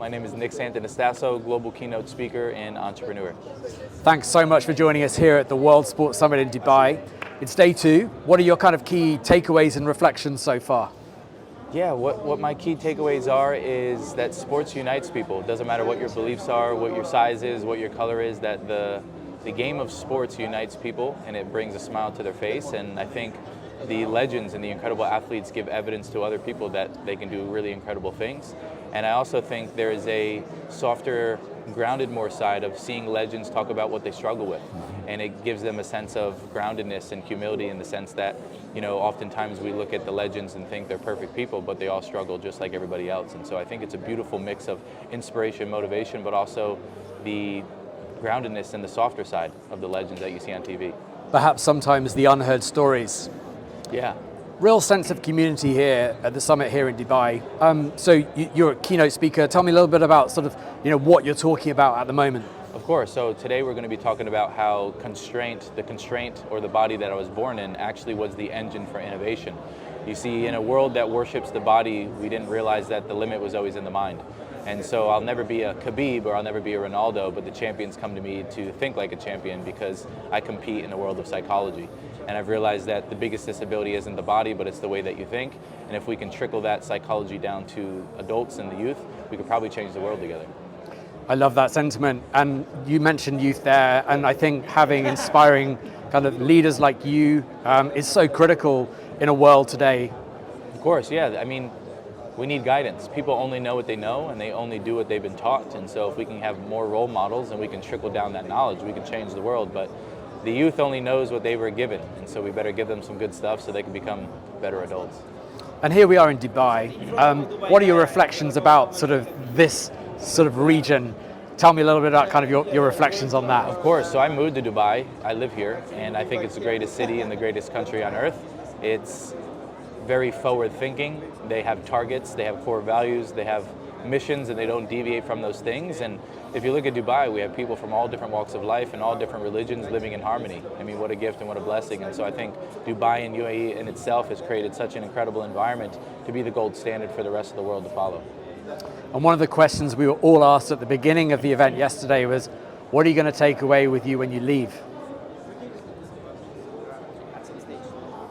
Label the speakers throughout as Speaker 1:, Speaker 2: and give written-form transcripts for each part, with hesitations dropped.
Speaker 1: My name is Nick Santonastasso, Global Keynote Speaker and Entrepreneur.
Speaker 2: Thanks so much for joining us here at the World Sports Summit in Dubai. It's day 2. What are your kind of key takeaways and reflections so far?
Speaker 1: Yeah, what my key takeaways are is that sports unites people. It doesn't matter what your beliefs are, what your size is, what your color is, that the game of sports unites people and it brings a smile to their face. And I think the legends and the incredible athletes give evidence to other people that they can do really incredible things. And I also think there is a softer, grounded more side of seeing legends talk about what they struggle with. And it gives them a sense of groundedness and humility in the sense that, you know, oftentimes we look at the legends and think they're perfect people, but they all struggle just like everybody else. And so I think it's a beautiful mix of inspiration, motivation, but also the groundedness and the softer side of the legends that you see on TV.
Speaker 2: Perhaps sometimes the unheard stories.
Speaker 1: Yeah.
Speaker 2: Real sense of community here at the summit here in Dubai. So you're a keynote speaker. Tell me a little bit about sort of, what you're talking about at the moment.
Speaker 1: Of course. So today we're going to be talking about how the constraint or the body that I was born in actually was the engine for innovation. You see, in a world that worships the body, we didn't realize that the limit was always in the mind. And so I'll never be a Khabib or I'll never be a Ronaldo, but the champions come to me to think like a champion because I compete in the world of psychology. And I've realized that the biggest disability isn't the body, but it's the way that you think. And if we can trickle that psychology down to adults and the youth, we could probably change the world together.
Speaker 2: I love that sentiment. And you mentioned youth there, and I think having inspiring kind of leaders like you is so critical in a world today.
Speaker 1: Of course, yeah. I mean, we need guidance. People only know what they know and they only do what they've been taught. And so if we can have more role models and we can trickle down that knowledge, we can change the world. But the youth only knows what they were given. And so we better give them some good stuff so they can become better adults.
Speaker 2: And here we are in Dubai. What are your reflections about sort of this sort of region? Tell me a little bit about kind of your reflections on that.
Speaker 1: Of course. So I moved to Dubai. I live here and I think it's the greatest city and the greatest country on earth. It's very forward thinking. They have targets, they have core values, they have missions, and they don't deviate from those things. And if you look at Dubai, we have people from all different walks of life and all different religions living in harmony. I mean, what a gift and what a blessing. And so I think Dubai and UAE in itself has created such an incredible environment to be the gold standard for the rest of the world to follow.
Speaker 2: And one of the questions we were all asked at the beginning of the event yesterday was, what are you going to take away with you when you leave?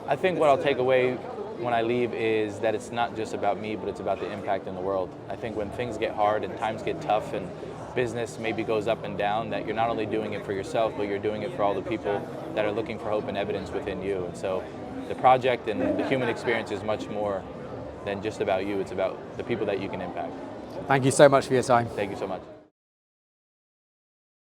Speaker 1: I think what I'll take away when I leave is that it's not just about me, but it's about the impact in the world. I think when things get hard and times get tough and business maybe goes up and down, that you're not only doing it for yourself, but you're doing it for all the people that are looking for hope and evidence within you. And so the project and the human experience is much more than just about you. It's about the people that you can impact.
Speaker 2: Thank you so much for your time.
Speaker 1: Thank you so much.